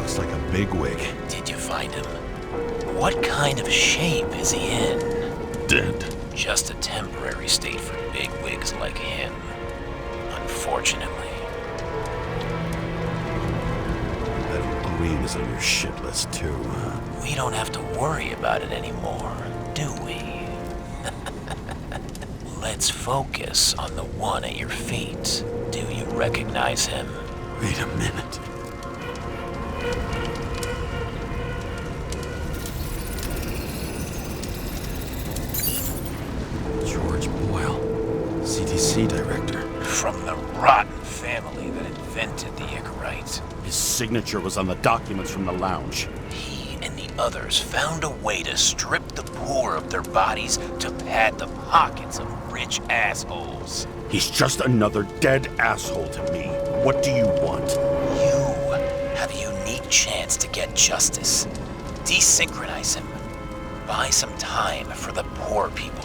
Looks like a bigwig. Did you find him? What kind of shape is he in? Dead. Just a temporary state for bigwigs like him. Unfortunately. That green is on your shit list too, huh? We don't have to worry about it anymore, do we? Let's focus on the one at your feet. Do you recognize him? Wait a minute. George Boyle, CDC director. From the rotten family that invented the Icarite. His signature was on the documents from the lounge. He and the others found a way to strip the poor of their bodies to pad the pockets of rich assholes. He's just another dead asshole to me. What do you want? You have a unique chance to get justice. Desynchronize him. Buy some time for the poor people.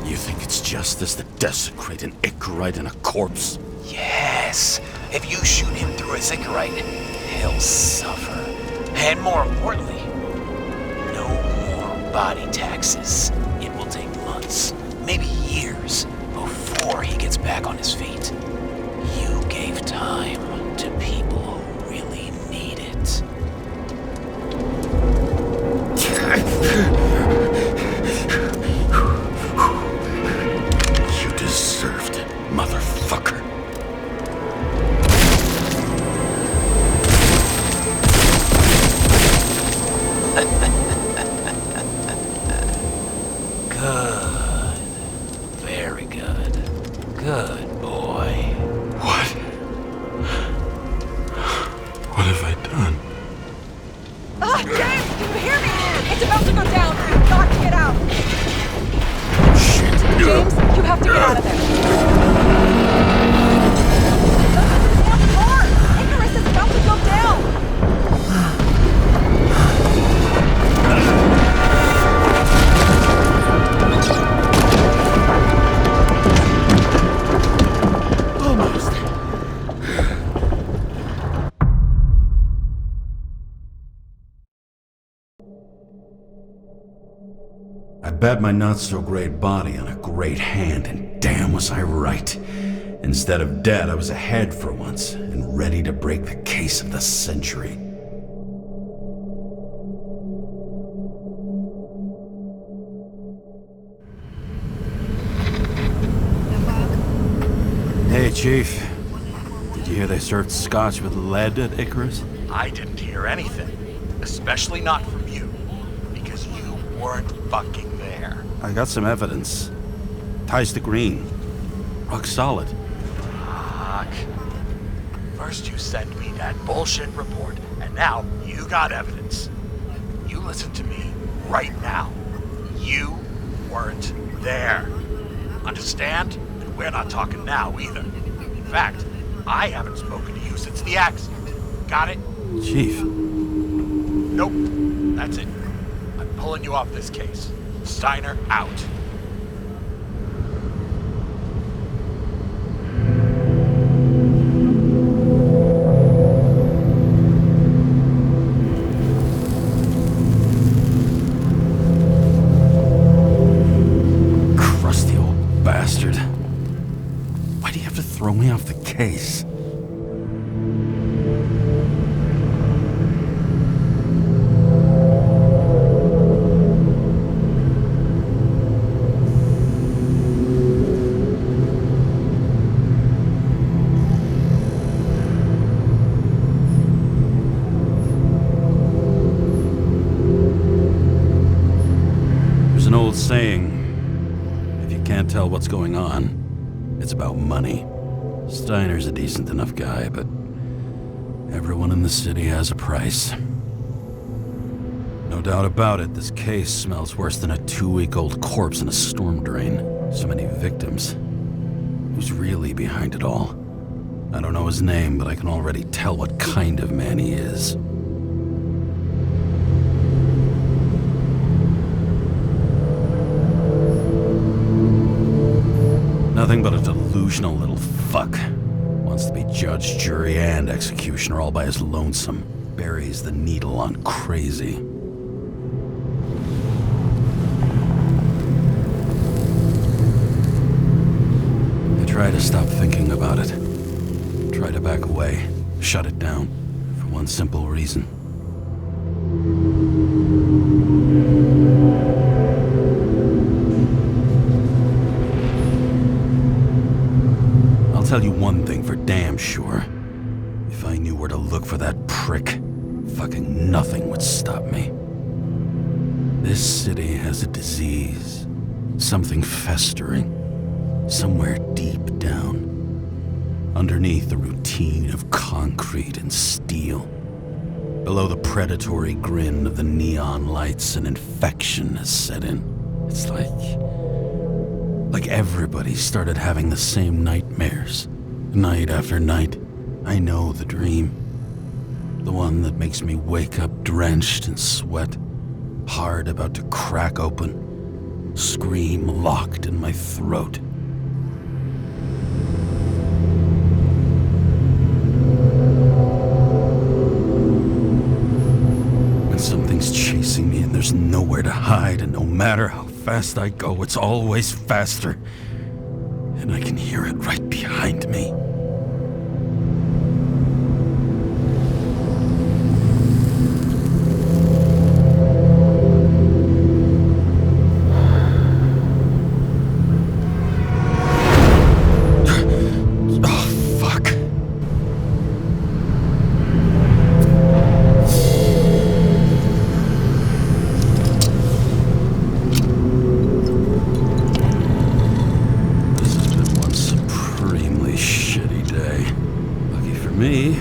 You think it's justice to desecrate an Icarite and a corpse? Yes. If you shoot him through his Icarite, he'll suffer. And more importantly, no more body taxes. It will take months, maybe years, before he gets back on his feet. You gave time to people who really need it. You deserved it, motherfucker. Good. Very good. Good boy. What? What have I done? James, can you hear me? It's about to go down. You've got to get out. Shit. James, you have to get out of there. Damn car! Icarus is about to go down. Almost. I bet my not-so-great body on a great hand, and damn was I right. Instead of dead, I was ahead for once, and ready to break the case of the century. Hey, Chief. Did you hear they served scotch with lead at Icarus? I didn't hear anything. Especially not from you. Because you weren't fucking there. I got some evidence. Ties to Green. Rock solid. Fuck. First you send me that bullshit report, and now you got evidence. You listen to me right now. You weren't there. Understand? And we're not talking now either. In fact, I haven't spoken to you since the accident. Got it? Chief. Nope. That's it. I'm pulling you off this case. Steiner out. Crusty old bastard. Why do you have to throw me off the case? There's an old saying, if you can't tell what's going on, it's about money. Steiner's a decent enough guy, but everyone in the city has a price. No doubt about it, this case smells worse than a 2-week-old corpse in a storm drain. So many victims. Who's really behind it all? I don't know his name, but I can already tell what kind of man he is. Nothing but a delusional little fuck. One Wants to be judge, jury, and executioner all by his lonesome. Buries the needle on crazy. I try to stop thinking about it. Try to back away, shut it down, for one simple reason. I'll tell you one thing for damn sure. If I knew where to look for that prick, fucking nothing would stop me. This city has a disease. Something festering. Somewhere deep down. Underneath the routine of concrete and steel. Below the predatory grin of the neon lights, an infection has set in. It's like everybody started having the same nightmares. Night after night. I know the dream. The one that makes me wake up drenched in sweat. Heart about to crack open. Scream locked in my throat. When something's chasing me and there's nowhere to hide, and no matter how fast I go, it's always faster. And I can hear it right behind me. Me,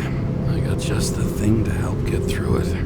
I got just the thing to help get through it.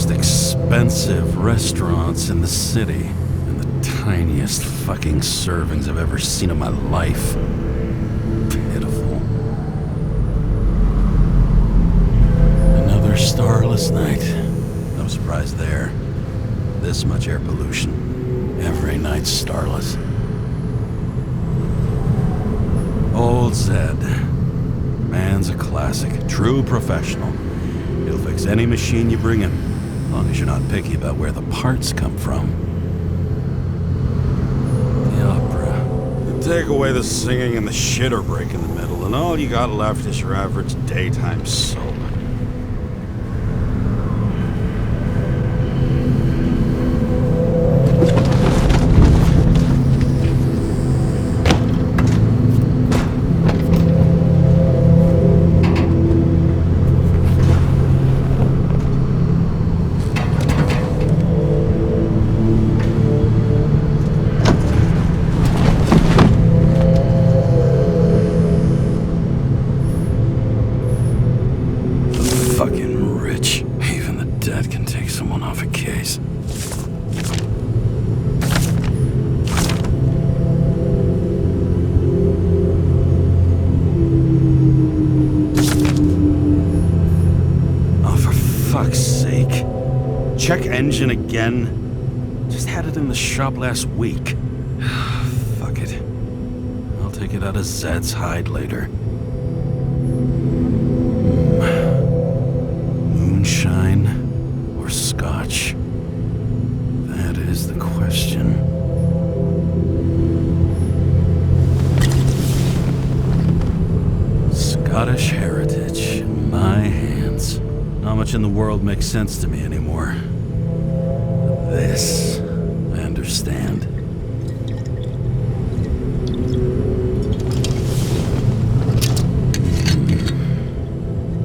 Expensive restaurants in the city, and the tiniest fucking servings I've ever seen in my life. Pitiful. Another starless night. No surprise there. This much air pollution. Every night's starless. Old Zed. Man's a classic. True professional. He'll fix any machine you bring him. As long as you're not picky about where the parts come from. The opera. You take away the singing and the shitter break in the middle, and all you got left is your average daytime soap. Fucking rich. Even the dead can take someone off a case. Oh, for fuck's sake. Check engine again. Just had it in the shop last week. Fuck it. I'll take it out of Zed's hide later. Moonshine or scotch? That is the question. Scottish heritage in my hands. Not much in the world makes sense to me anymore. But this, I understand.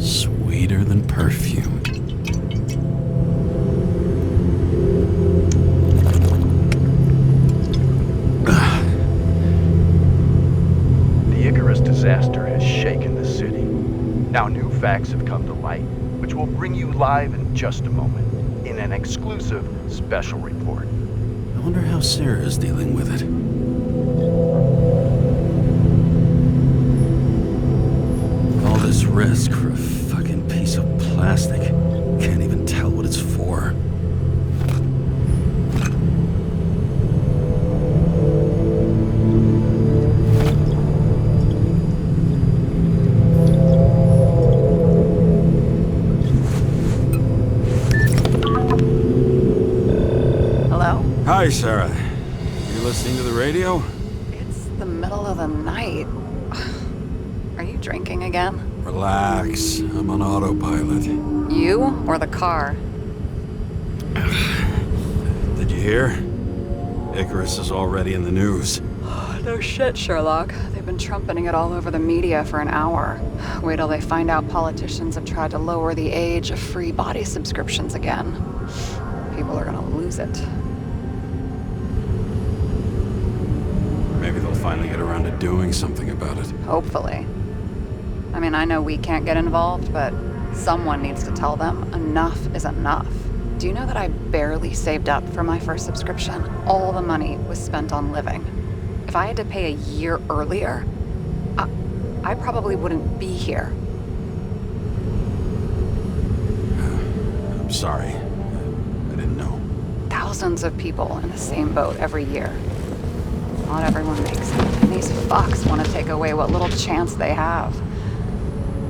Sweeter than perfume. Disaster has shaken the city. Now new facts have come to light, which will bring you live in just a moment, in an exclusive special report. I wonder how Sarah's dealing with it. All this risk for a fucking piece of plastic. Can't even tell what it's for. Hello? Hi, Sarah. You listening to the radio? It's the middle of the night. Are you drinking again? Relax. I'm on autopilot. You or the car? Did you hear? Icarus is already in the news. No shit, Sherlock. They've been trumpeting it all over the media for an hour. Wait till they find out politicians have tried to lower the age of free body subscriptions again. People are gonna lose it. Maybe they'll finally get around to doing something about it. Hopefully. I mean, I know we can't get involved, but someone needs to tell them enough is enough. Do you know that I barely saved up for my first subscription? All the money was spent on living. If I had to pay a year earlier, I probably wouldn't be here. I'm sorry. I didn't know. Thousands of people in the same boat every year. Not everyone makes it, and these fucks want to take away what little chance they have.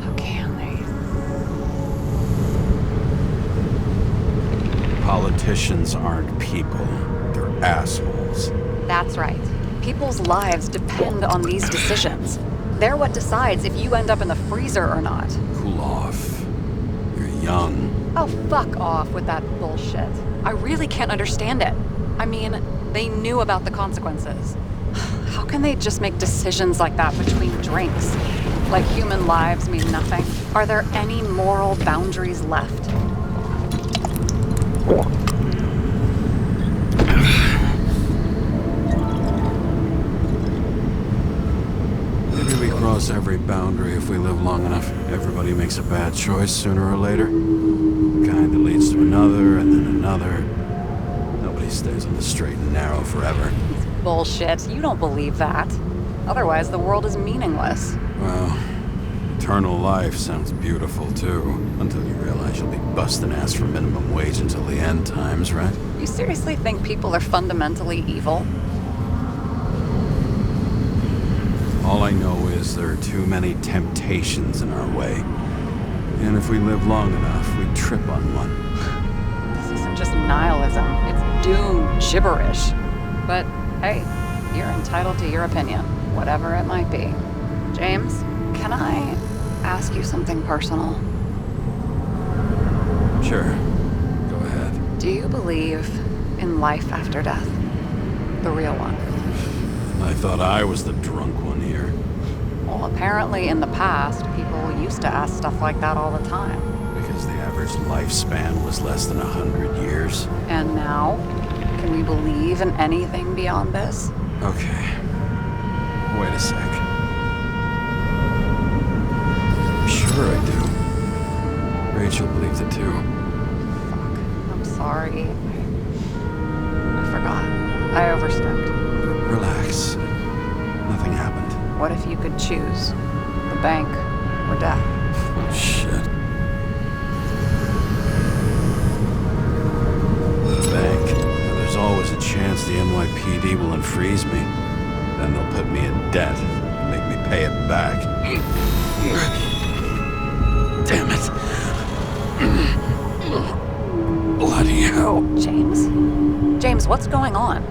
How can they? Politicians aren't people. They're assholes. That's right. People's lives depend on these decisions. They're what decides if you end up in the freezer or not. Cool off. You're young. Oh, fuck off with that bullshit. I really can't understand it. I mean, they knew about the consequences. How can they just make decisions like that between drinks? Like human lives mean nothing? Are there any moral boundaries left? Maybe we cross every boundary if we live long enough. Everybody makes a bad choice sooner or later. The kind that leads to another, and then another. Nobody stays on the straight and narrow forever. Bullshit. You don't believe that. Otherwise, the world is meaningless. Well, eternal life sounds beautiful, too. Until you realize you'll be busting ass for minimum wage until the end times, right? You seriously think people are fundamentally evil? All I know is there are too many temptations in our way. And if we live long enough, we trip on one. This isn't just nihilism. It's doom gibberish. But hey, you're entitled to your opinion, whatever it might be. James, can I ask you something personal? Sure. Go ahead. Do you believe in life after death? The real one? I thought I was the drunk one here. Well, apparently in the past, people used to ask stuff like that all the time. Because the average lifespan was less than 100 years. And now? Can we believe in anything beyond this? Okay. Wait a sec. Sure I do. Rachel believes it too. Fuck. I'm sorry. I forgot. I overstepped. Relax. Nothing happened. What if you could choose? The bank or death? Oh, shit. The bank. Now, there's always a chance the NYPD will unfreeze me. Then they'll put me in debt and make me pay it back. Damn it. Bloody hell. James? James, what's going on?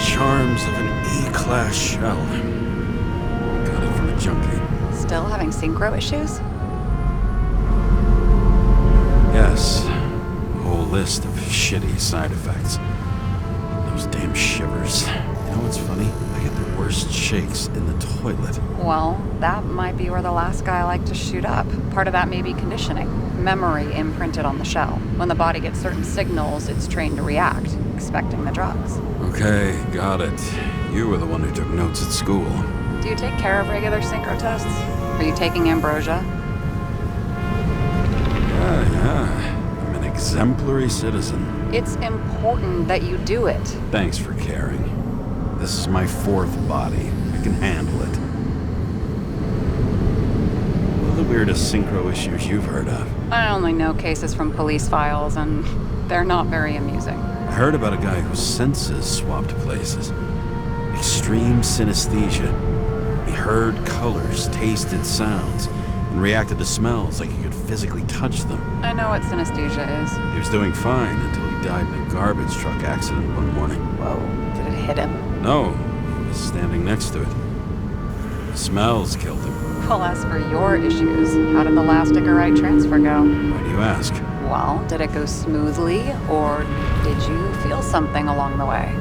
Charms of an E-class shell. Got it from a junkie. Still having synchro issues? Yes. A whole list of shitty side effects. Those damn shivers. You know what's funny? I get the worst shakes in the toilet. Well, that might be where the last guy liked to shoot up. Part of that may be conditioning. Memory imprinted on the shell. When the body gets certain signals, it's trained to react, expecting the drugs. Okay, got it. You were the one who took notes at school. Do you take care of regular synchro tests? Are you taking ambrosia? Yeah. I'm an exemplary citizen. It's important that you do it. Thanks for caring. This is my 4th body. I can handle it. What are the weirdest synchro issues you've heard of? I only know cases from police files, and they're not very amusing. I heard about a guy whose senses swapped places. Extreme synesthesia. He heard colors, tasted sounds, and reacted to smells like he could physically touch them. I know what synesthesia is. He was doing fine until he died in a garbage truck accident one morning. Whoa, did it hit him? No, he was standing next to it. The smells killed him. Well, as for your issues, how did the last Icarite transfer go? Why do you ask? Well, did it go smoothly, or did you feel something along the way?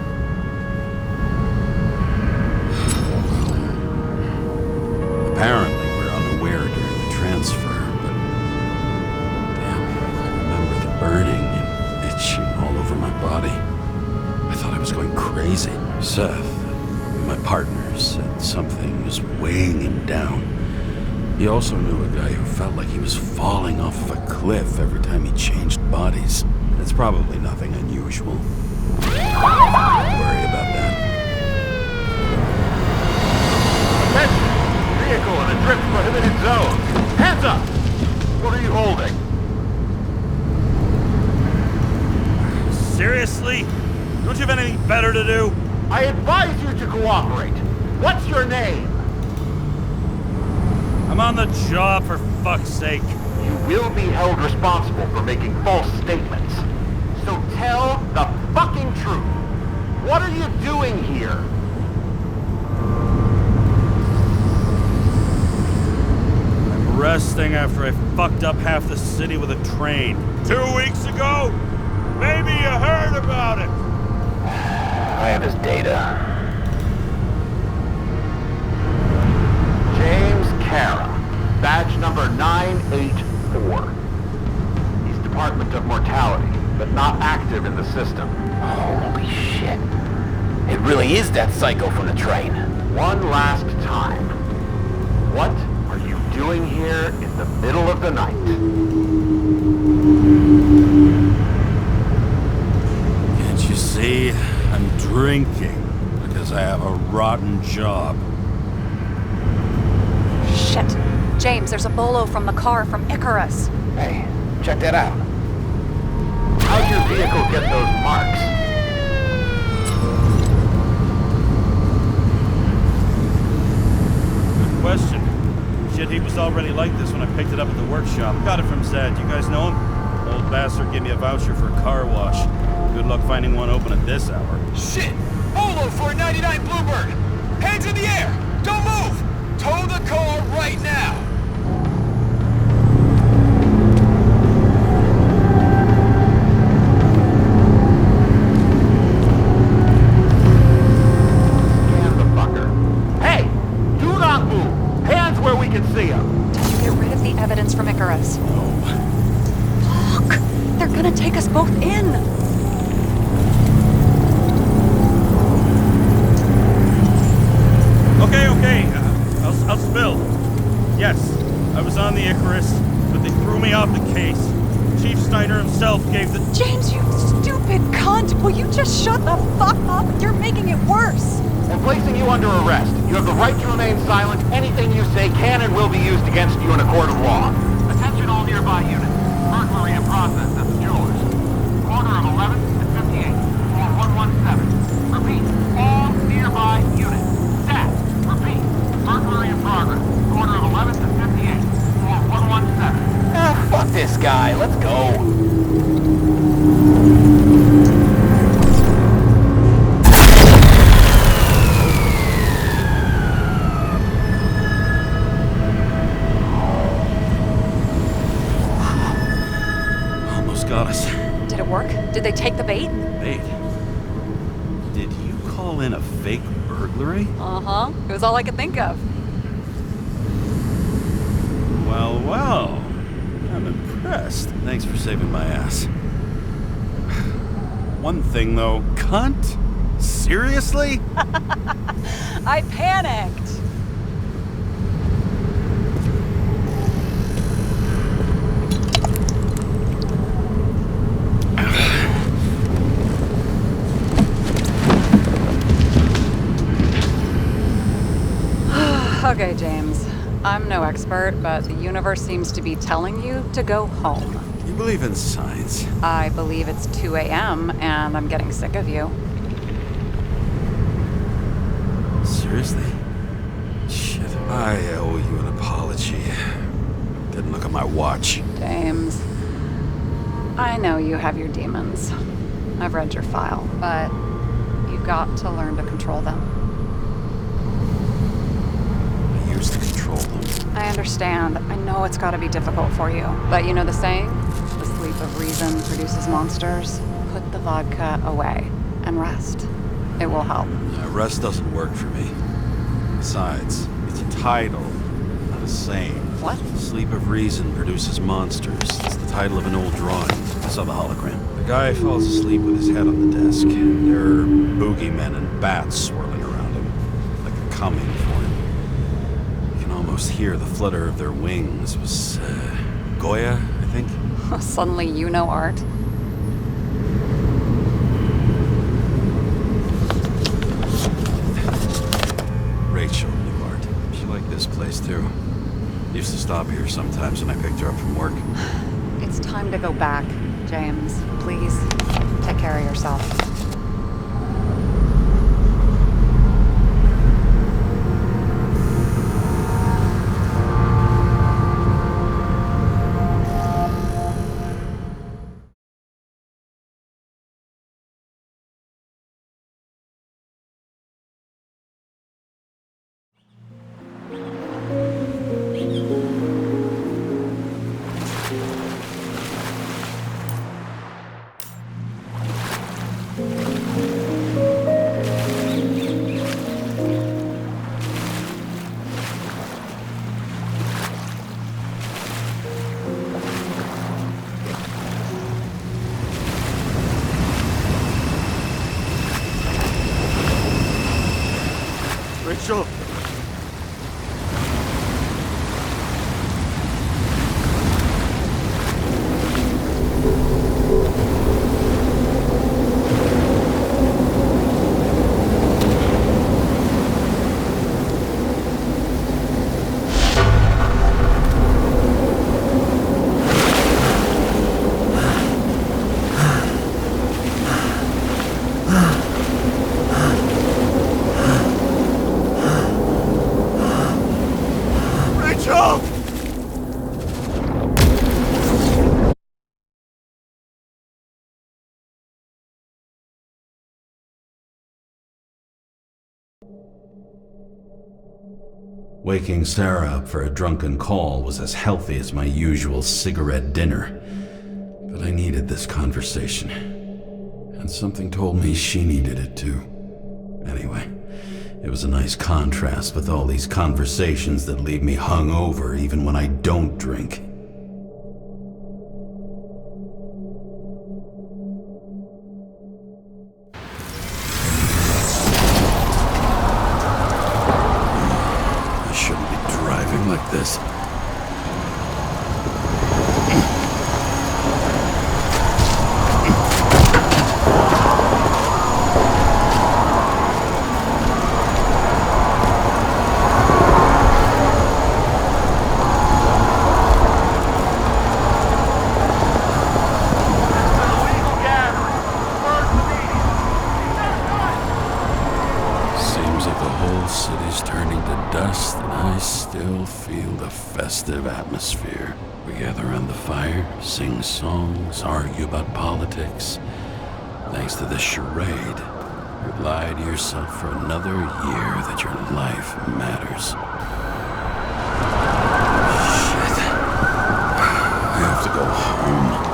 Apparently, we're unaware during the transfer, but damn, I remember the burning and itching all over my body. I thought I was going crazy. Seth, my partner, said something was weighing him down. He also knew a guy who felt like he was falling off of a cliff every time he changed bodies. It's probably nothing unusual. Don't worry about that. Attention! Vehicle in a drift prohibited zone. Hands up! What are you holding? Seriously? Don't you have anything better to do? I advise you to cooperate. What's your name? I'm on the job, for fuck's sake. You will be held responsible for making false statements. So tell the fucking truth. What are you doing here? I'm resting after I fucked up half the city with a train. 2 weeks ago? Maybe you heard about it. I have his data. James Karra, badge number 984. He's Department of Mortality, but not active in the system. Holy shit. It really is that psycho from the train. One last time. What are you doing here in the middle of the night? Can't you see? I'm drinking because I have a rotten job. Shit. James, there's a bolo from the car from Icarus. Hey, check that out. How'd your vehicle get those marks? Good question. Shit, he was already like this when I picked it up at the workshop. Got it from Zed. You guys know him? Old bastard gave me a voucher for a car wash. Good luck finding one open at this hour. Shit! Bolo for a 99 Bluebird! Hands in the air! Don't move! Tow the car right now! Scan the fucker. Hey! Do not move! Hands where we can see him! Did you get rid of the evidence from Icarus? Look! They're gonna take us both in! Okay. I'll spill. Yes, I was on the Icarus, but they threw me off the case. Chief Snyder himself gave the... James, you stupid cunt! Will you just shut the fuck up? You're making it worse! We're placing you under arrest. You have the right to remain silent. Anything you say can and will be used against you in a court of law. Attention all nearby units. Burglary in process at the Jewelers. Corner of 11th and 58. Floor 117. Repeat. All nearby units. Stat. Repeat. Burglary in progress. Corner of 11th and 58. Floor 117. Ah, fuck this guy. Let's go. Got us. Did it work? Did they take the bait? Wait. Did you call in a fake burglar? burglary? Uh-huh. It was all I could think of. Well, well. I'm impressed. Thanks for saving my ass. One thing, though. Cunt? Seriously? I panicked. Okay, James. I'm no expert, but the universe seems to be telling you to go home. You believe in science? I believe it's 2 a.m. and I'm getting sick of you. Seriously? Shit. I owe you an apology. Didn't look at my watch. James, I know you have your demons. I've read your file, but you've got to learn to control them. I used to control them. I understand. I know it's got to be difficult for you. But you know the saying? The sleep of reason produces monsters. Put the vodka away and rest. It will help. Rest doesn't work for me. Besides, it's a title, not a saying. What? Sleep of Reason produces monsters. It's the title of an old drawing. I saw the hologram. The guy falls asleep with his head on the desk. There are boogeymen and bats swirling around him, like they're coming for him. You can almost hear the flutter of their wings. It was Goya, I think. Suddenly you know art. Rachel knew art. She liked this place too. Used to stop here sometimes when I picked her up from work. It's time to go back, James. Please, take care of yourself. Rachel! Rachel! Waking Sarah up for a drunken call was as healthy as my usual cigarette dinner. But I needed this conversation. And something told me she needed it too. Anyway, it was a nice contrast with all these conversations that leave me hungover even when I don't drink. I shouldn't be driving like this. Festive atmosphere. We gather around the fire, sing songs, argue about politics. Thanks to this charade, you lie to yourself for another year that your life matters. Shit. I have to go home.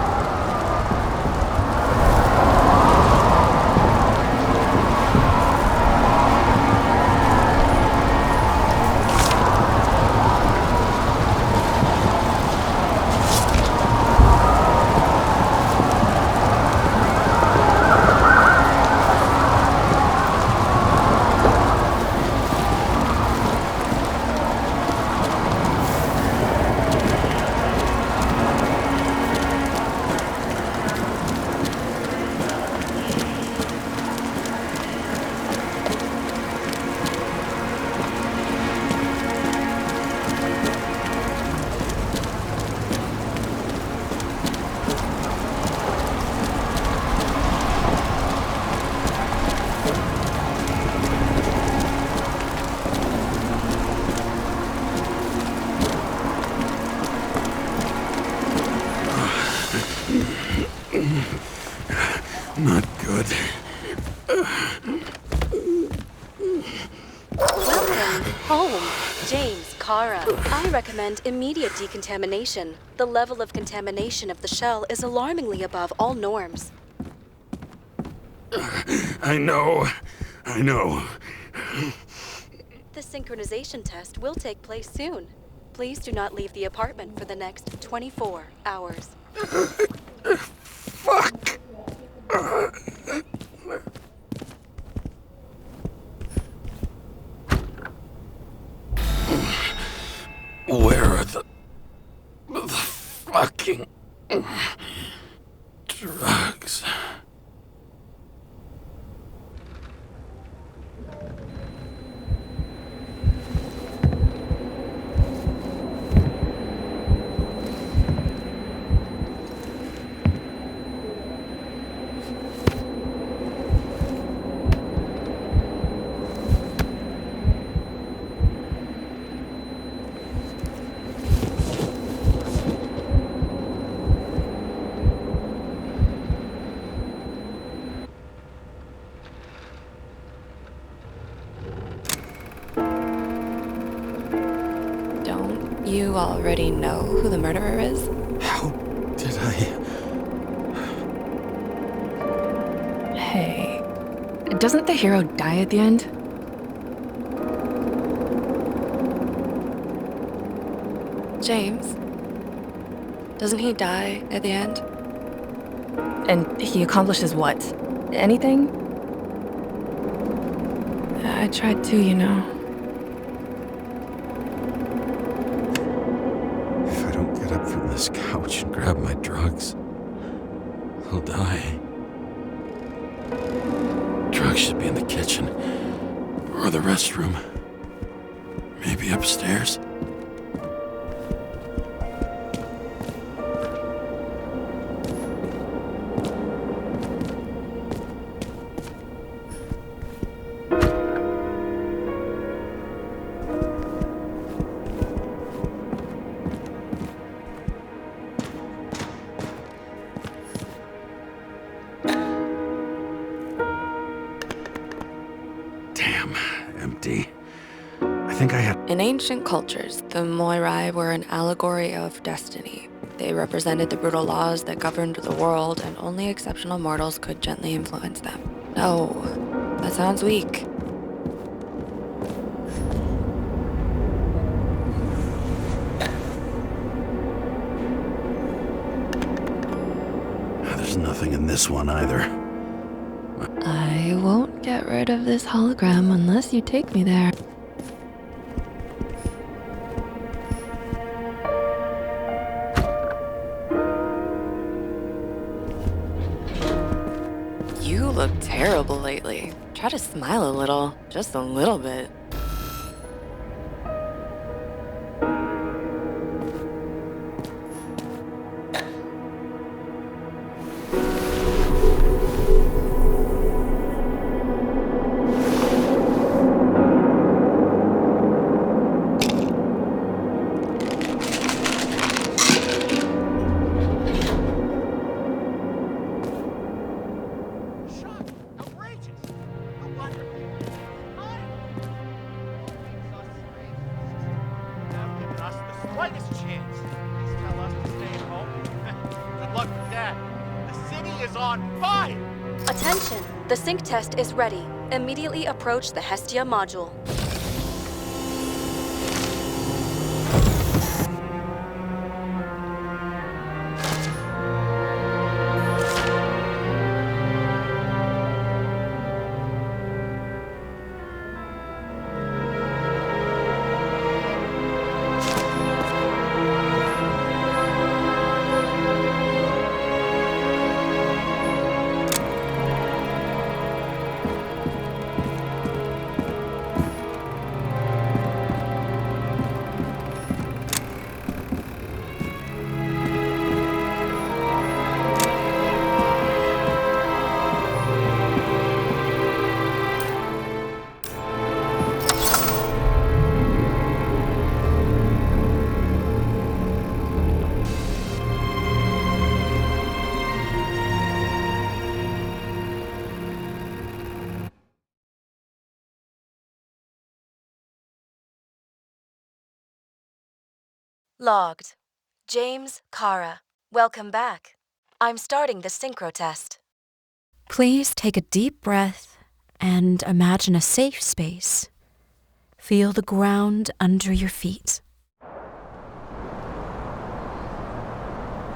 Not good. Welcome home, James Karra. I recommend immediate decontamination. The level of contamination of the shell is alarmingly above all norms. I know. The synchronization test will take place soon. Please do not leave the apartment for the next 24 hours. Fuck! Where are the fucking drugs? You already know who the murderer is? How did I... Hey, doesn't the hero die at the end? James? Doesn't he die at the end? And he accomplishes what? Anything? I tried to, you know. If I don't get up from this couch and grab my drugs, I'll die. Drugs should be in the kitchen. Or the restroom. Maybe upstairs. Empty. I think I had... In ancient cultures, the Moirai were an allegory of destiny. They represented the brutal laws that governed the world, and only exceptional mortals could gently influence them. No, that sounds weak. There's nothing in this one either. I won't get rid of this hologram unless you take me there. You look terrible lately. Try to smile a little, just a little bit. Slightest chance. Please tell us to stay at home. Good luck with that. The city is on fire! Attention! The sync test is ready. Immediately approach the Hestia module. Logged. James Karra. Welcome back. I'm starting the synchro test. Please take a deep breath and imagine a safe space. Feel the ground under your feet.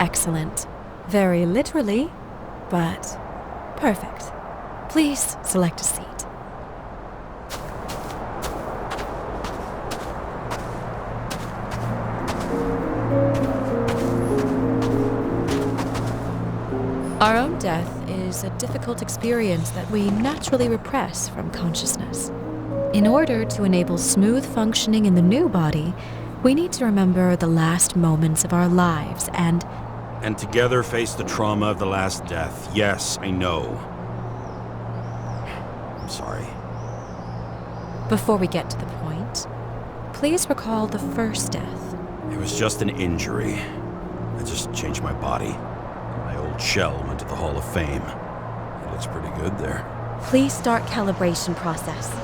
Excellent. Very literally, but perfect. Please select a seat. Our own death is a difficult experience that we naturally repress from consciousness. In order to enable smooth functioning in the new body, we need to remember the last moments of our lives and together face the trauma of the last death. Yes, I know. I'm sorry. Before we get to the point, please recall the first death. It was just an injury. I just changed my body. My old shell went to the Hall of Fame. It looks pretty good there. Please start calibration process.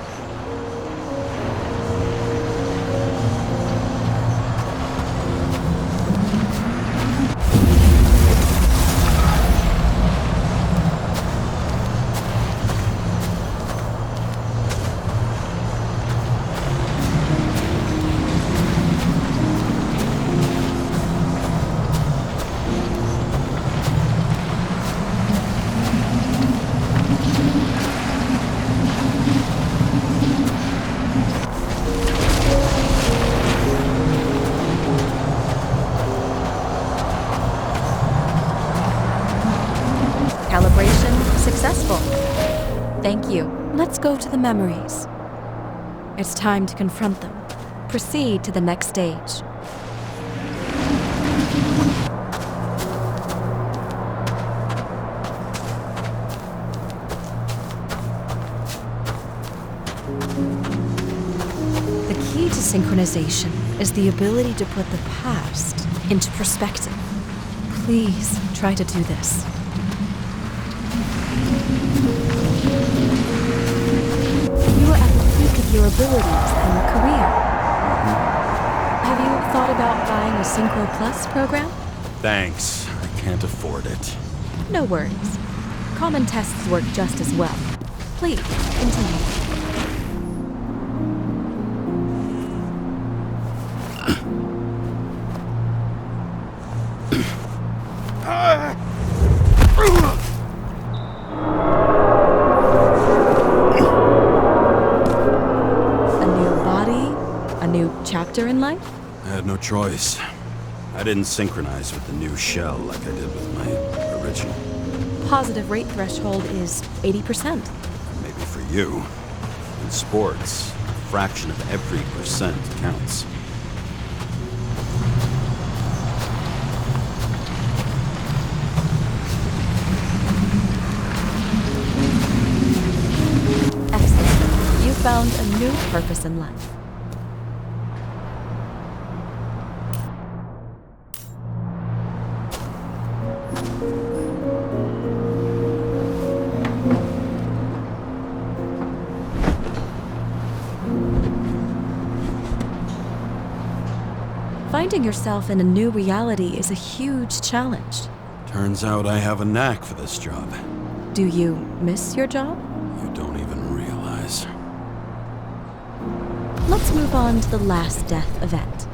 Calibration successful. Thank you. Let's go to the memories. It's time to confront them. Proceed to the next stage. The key to synchronization is the ability to put the past into perspective. Please try to do this. You are at the peak of your abilities and career. Have you thought about buying a Synchro Plus program? Thanks. I can't afford it. No worries. Common tests work just as well. Please, continue. Chapter in life? I had no choice. I didn't synchronize with the new shell like I did with my original. Positive rate threshold is 80%. Maybe for you. In sports, a fraction of every percent counts. Excellent. You found a new purpose in life. Finding yourself in a new reality is a huge challenge. Turns out I have a knack for this job. Do you miss your job? You don't even realize. Let's move on to the last death event.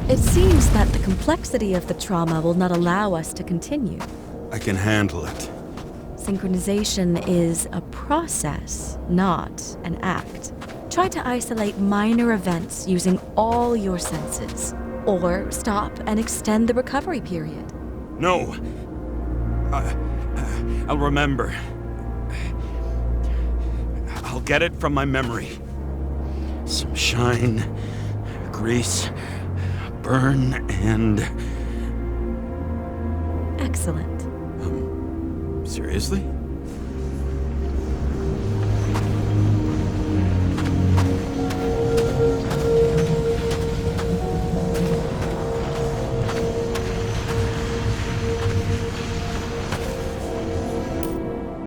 It seems that the complexity of the trauma will not allow us to continue. I can handle it. Synchronization is a process, not an act. Try to isolate minor events using all your senses, or stop and extend the recovery period. No. I'll remember. I'll get it from my memory. Some shine, grease, burn, and... Excellent. Seriously?